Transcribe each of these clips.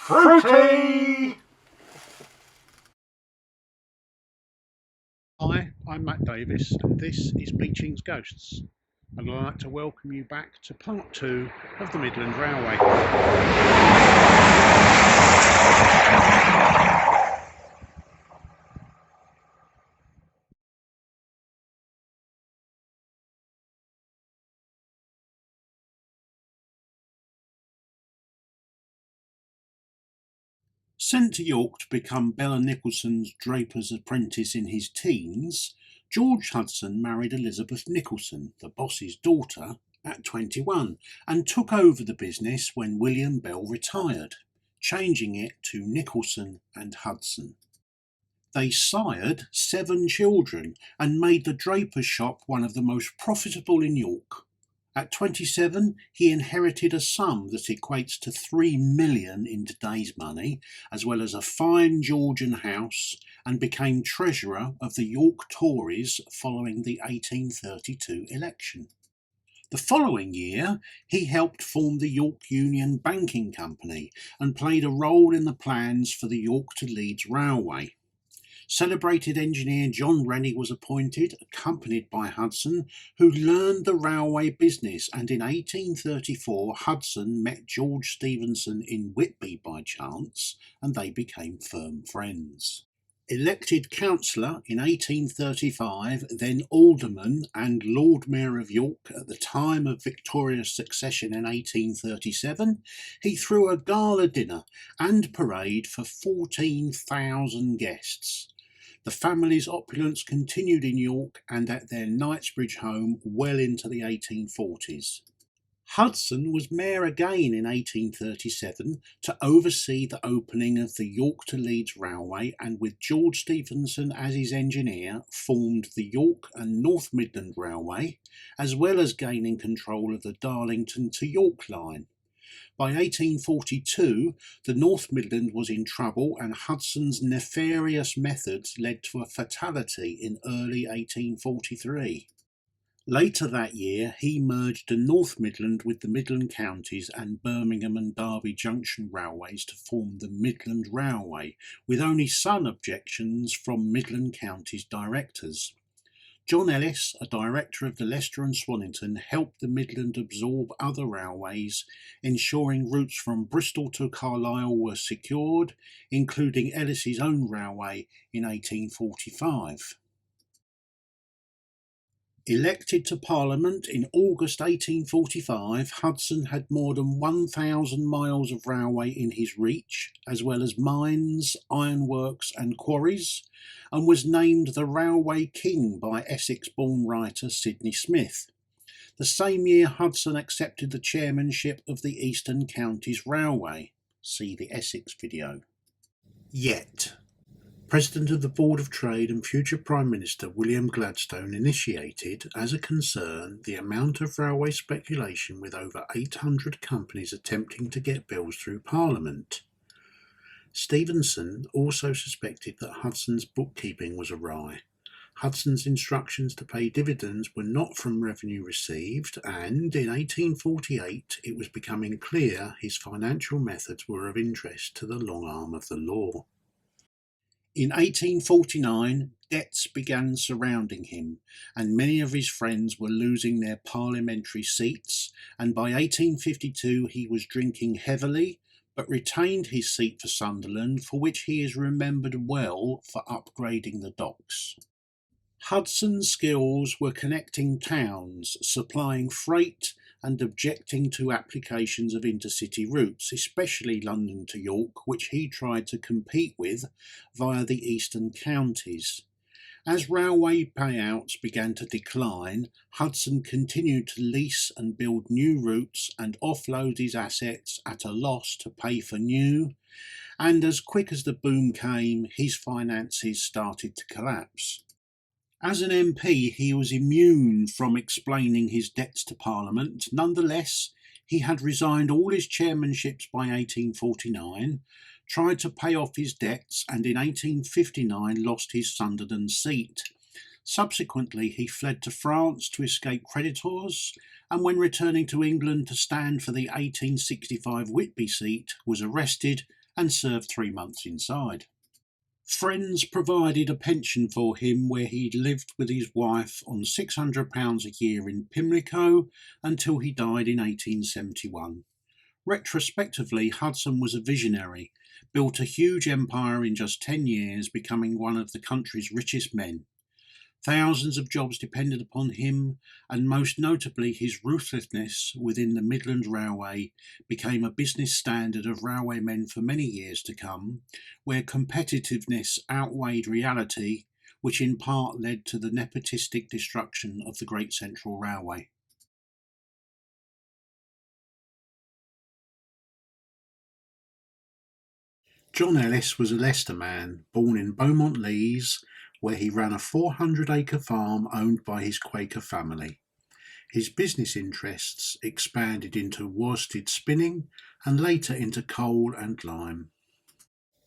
Fruity! Hi, I'm Matt Davis and this is Beeching's Ghosts, and I'd like to welcome you back to part 2 of the Midland Railway. Sent to York to become Bella Nicholson's draper's apprentice in his teens, George Hudson married Elizabeth Nicholson, the boss's daughter, at 21 and took over the business when William Bell retired, changing it to Nicholson and Hudson. They sired 7 children and made the draper's shop one of the most profitable in York. At 27, he inherited a sum that equates to £3 million in today's money, as well as a fine Georgian house, and became treasurer of the York Tories following the 1832 election. The following year, he helped form the York Union Banking Company and played a role in the plans for the York to Leeds Railway. Celebrated engineer John Rennie was appointed, accompanied by Hudson, who learned the railway business, and in 1834 Hudson met George Stephenson in Whitby by chance, and they became firm friends. Elected councillor in 1835, then alderman and Lord Mayor of York at the time of Victoria's succession in 1837, he threw a gala dinner and parade for 14,000 guests. The family's opulence continued in York and at their Knightsbridge home well into the 1840s. Hudson was mayor again in 1837 to oversee the opening of the York to Leeds Railway, and with George Stephenson as his engineer formed the York and North Midland Railway, as well as gaining control of the Darlington to York line. By 1842, the North Midland was in trouble, and Hudson's nefarious methods led to a fatality in early 1843. Later that year, he merged the North Midland with the Midland Counties and Birmingham and Derby Junction railways to form the Midland Railway, with only some objections from Midland Counties directors. John Ellis, a director of the Leicester and Swannington, helped the Midland absorb other railways, ensuring routes from Bristol to Carlisle were secured, including Ellis's own railway in 1845. Elected to Parliament in August 1845, Hudson had more than 1,000 miles of railway in his reach, as well as mines, ironworks and quarries, and was named the Railway King by Essex-born writer Sidney Smith. The same year, Hudson accepted the chairmanship of the Eastern Counties Railway. See the Essex video. Yet, President of the Board of Trade and future Prime Minister William Gladstone initiated, as a concern, the amount of railway speculation, with over 800 companies attempting to get bills through Parliament. Stephenson also suspected that Hudson's bookkeeping was awry. Hudson's instructions to pay dividends were not from revenue received, and in 1848 it was becoming clear his financial methods were of interest to the long arm of the law. In 1849, debts began surrounding him, and many of his friends were losing their parliamentary seats, and by 1852 he was drinking heavily, but retained his seat for Sunderland, for which he is remembered well for upgrading the docks. Hudson's skills were connecting towns, supplying freight, and objecting to applications of intercity routes, especially London to York, which he tried to compete with via the eastern counties. As railway payouts began to decline, Hudson continued to lease and build new routes and offload his assets at a loss to pay for new, and as quick as the boom came, his finances started to collapse. As an MP, he was immune from explaining his debts to Parliament. Nonetheless, he had resigned all his chairmanships by 1849, tried to pay off his debts, and in 1859 lost his Sunderland seat. Subsequently, he fled to France to escape creditors, and when returning to England to stand for the 1865 Whitby seat, was arrested and served 3 months inside. Friends provided a pension for him where he lived with his wife on £600 a year in Pimlico until he died in 1871. Retrospectively, Hudson was a visionary, built a huge empire in just 10 years, becoming one of the country's richest men. Thousands of jobs depended upon him, and most notably his ruthlessness within the Midland Railway became a business standard of railwaymen for many years to come, where competitiveness outweighed reality, which in part led to the nepotistic destruction of the Great Central Railway. John Ellis was a Leicester man, born in Beaumont-Leys, where he ran a 400-acre farm owned by his Quaker family. His business interests expanded into worsted spinning and later into coal and lime.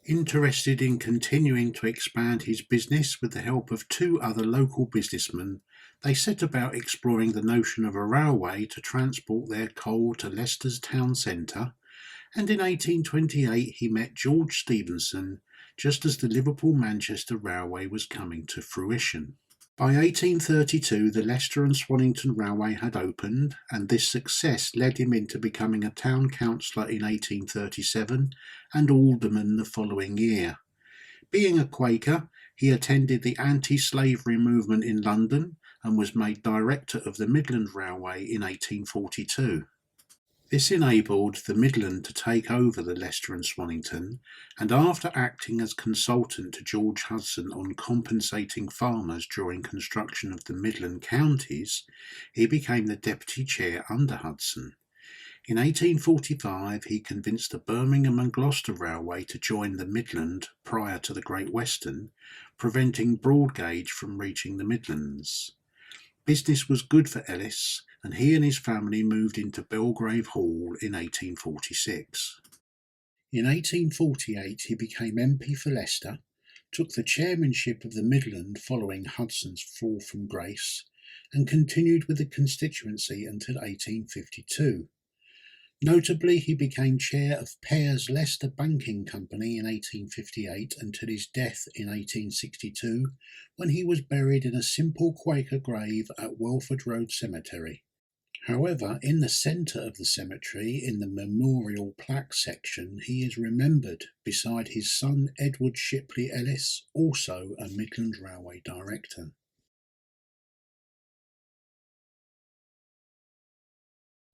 Interested in continuing to expand his business with the help of 2 other local businessmen, they set about exploring the notion of a railway to transport their coal to Leicester's town centre, and in 1828 he met George Stephenson just as the Liverpool-Manchester Railway was coming to fruition. By 1832 the Leicester and Swannington Railway had opened, and this success led him into becoming a town councillor in 1837 and alderman the following year. Being a Quaker, he attended the anti-slavery movement in London and was made director of the Midland Railway in 1842. This enabled the Midland to take over the Leicester and Swannington, and after acting as consultant to George Hudson on compensating farmers during construction of the Midland counties, he became the deputy chair under Hudson. In 1845 he convinced the Birmingham and Gloucester Railway to join the Midland prior to the Great Western, preventing broad gauge from reaching the Midlands. Business was good for Ellis, and he and his family moved into Belgrave Hall in 1846. In 1848 he became MP for Leicester, took the chairmanship of the Midland following Hudson's fall from grace, and continued with the constituency until 1852. Notably, he became chair of Pears Leicester Banking Company in 1858 until his death in 1862, when he was buried in a simple Quaker grave at Welford Road Cemetery. However, in the centre of the cemetery, in the memorial plaque section, he is remembered beside his son Edward Shipley Ellis, also a Midland Railway director.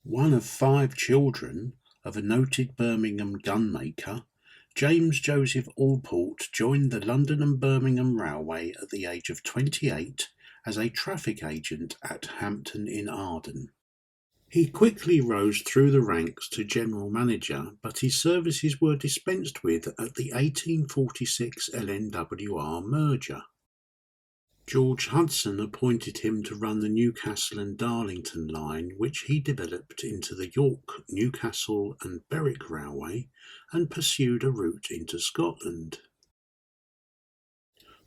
One of 5 children of a noted Birmingham gunmaker, James Joseph Allport joined the London and Birmingham Railway at the age of 28 as a traffic agent at Hampton in Arden. He quickly rose through the ranks to general manager, but his services were dispensed with at the 1846 LNWR merger. George Hudson appointed him to run the Newcastle and Darlington line, which he developed into the York, Newcastle and Berwick Railway, and pursued a route into Scotland.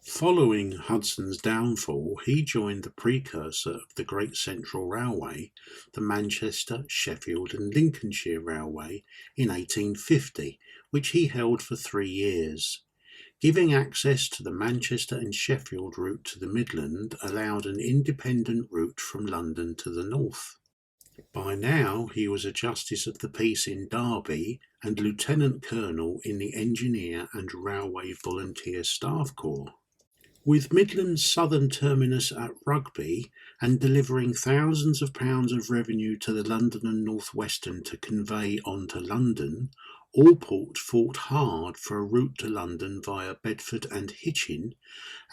Following Hudson's downfall, he joined the precursor of the Great Central Railway, the Manchester, Sheffield and Lincolnshire Railway, in 1850, which he held for 3 years. Giving access to the Manchester and Sheffield route to the Midland allowed an independent route from London to the north. By now he was a Justice of the Peace in Derby and Lieutenant Colonel in the Engineer and Railway Volunteer Staff Corps. With Midland's southern terminus at Rugby and delivering thousands of pounds of revenue to the London and North Western to convey on to London, Allport fought hard for a route to London via Bedford and Hitchin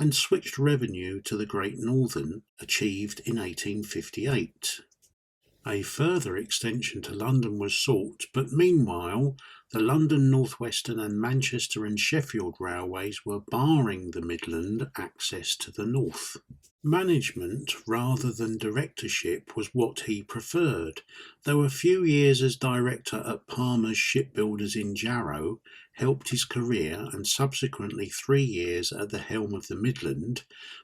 and switched revenue to the Great Northern, achieved in 1858. A further extension to London was sought, but meanwhile the London North Western and Manchester and Sheffield railways were barring the Midland access to the north. Management rather than directorship was what he preferred, though a few years as director at Palmer's Shipbuilders in Jarrow helped his career and subsequently 3 years at the helm of the Midland,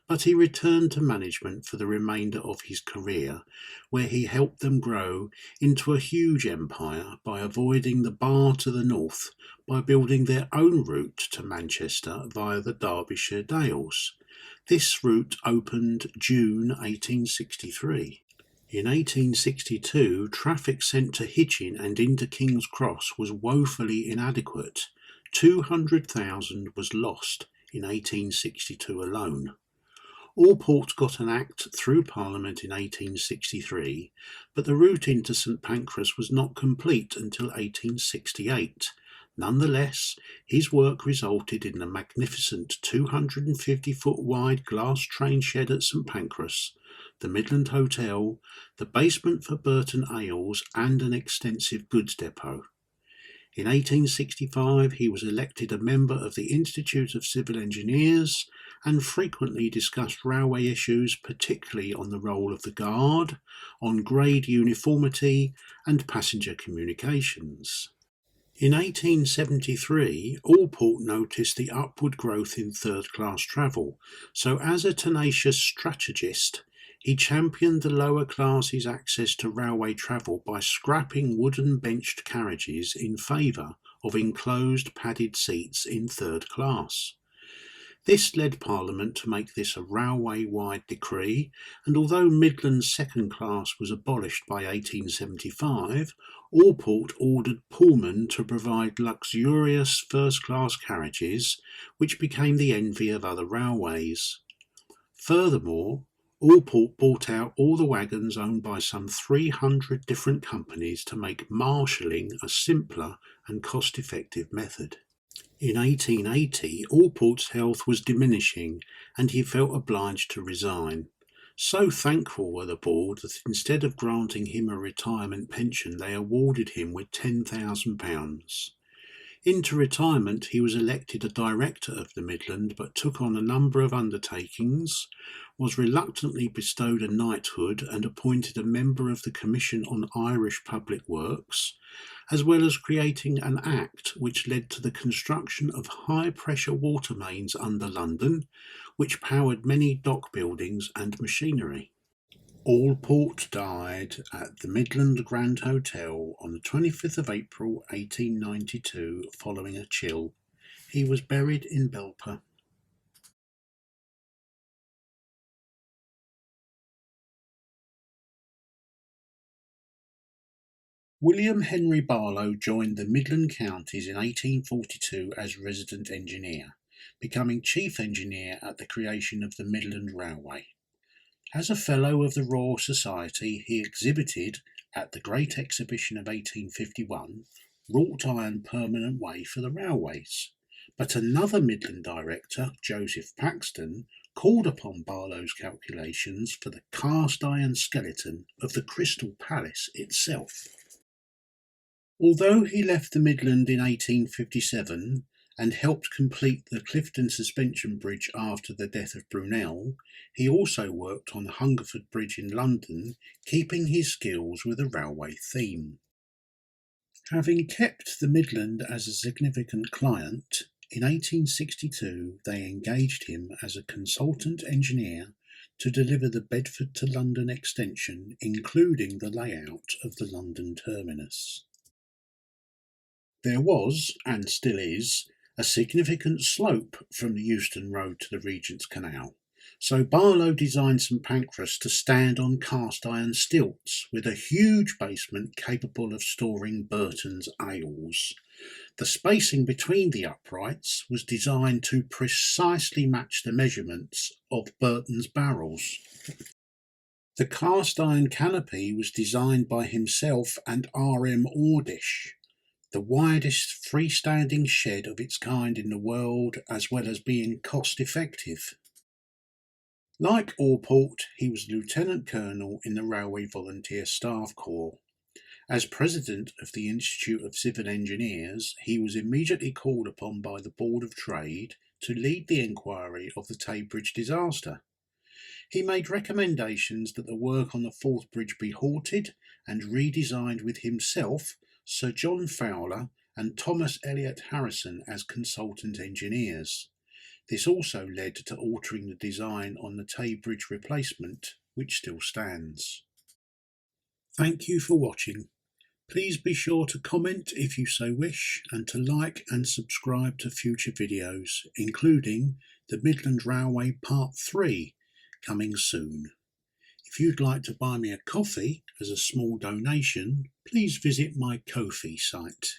but he returned to management for the remainder of his career, where he helped them grow into a huge empire by avoiding the bar to the further north by building their own route to Manchester via the Derbyshire Dales. This route opened June 1863. In 1862, traffic sent to Hitchin and into King's Cross was woefully inadequate. 200,000 was lost in 1862 alone. Allport got an Act through Parliament in 1863, but the route into St Pancras was not complete until 1868. Nonetheless, his work resulted in a magnificent 250-foot wide glass train shed at St Pancras, the Midland Hotel, the basement for Burton Ales, and an extensive goods depot. In 1865 he was elected a member of the Institute of Civil Engineers and frequently discussed railway issues, particularly on the role of the Guard, on grade uniformity and passenger communications. In 1873, Allport noticed the upward growth in third-class travel, so as a tenacious strategist, he championed the lower classes' access to railway travel by scrapping wooden benched carriages in favour of enclosed padded seats in third class. This led Parliament to make this a railway-wide decree, and although Midland's second class was abolished by 1875, Allport ordered Pullman to provide luxurious first-class carriages, which became the envy of other railways. Furthermore, Allport bought out all the wagons owned by some 300 different companies to make marshalling a simpler and cost-effective method. In 1880, Allport's health was diminishing and he felt obliged to resign. So thankful were the board that instead of granting him a retirement pension, they awarded him with £10,000. Into retirement, he was elected a director of the Midland, but took on a number of undertakings, was reluctantly bestowed a knighthood and appointed a member of the Commission on Irish Public Works, as well as creating an act which led to the construction of high-pressure water mains under London, which powered many dock buildings and machinery. Allport died at the Midland Grand Hotel on the 25th of April 1892 following a chill. He was buried in Belper. William Henry Barlow joined the Midland Counties in 1842 as resident engineer, becoming chief engineer at the creation of the Midland Railway. As a Fellow of the Royal Society, he exhibited at the Great Exhibition of 1851 wrought iron permanent way for the railways. But another Midland director, Joseph Paxton, called upon Barlow's calculations for the cast iron skeleton of the Crystal Palace itself. Although he left the Midland in 1857 and helped complete the Clifton Suspension Bridge after the death of Brunel, he also worked on the Hungerford Bridge in London, keeping his skills with a railway theme. Having kept the Midland as a significant client, in 1862 they engaged him as a consultant engineer to deliver the Bedford to London extension, including the layout of the London terminus. There was, and still is, a significant slope from the Euston Road to the Regent's Canal, so Barlow designed St Pancras to stand on cast iron stilts with a huge basement capable of storing Burton's ales. The spacing between the uprights was designed to precisely match the measurements of Burton's barrels. The cast iron canopy was designed by himself and R.M. Ordish, the widest freestanding shed of its kind in the world, as well as being cost-effective. Like Allport, he was Lieutenant Colonel in the Railway Volunteer Staff Corps. As President of the Institute of Civil Engineers, he was immediately called upon by the Board of Trade to lead the inquiry of the Tay Bridge disaster. He made recommendations that the work on the Forth Bridge be halted and redesigned with himself, Sir John Fowler and Thomas Elliott Harrison as consultant engineers. This also led to altering the design on the Tay Bridge replacement, which still stands. Thank you for watching. Please be sure to comment if you so wish, and to like and subscribe to future videos, including the Midland Railway Part 3, coming soon. If you'd like to buy me a coffee as a small donation, please visit my Ko-fi site.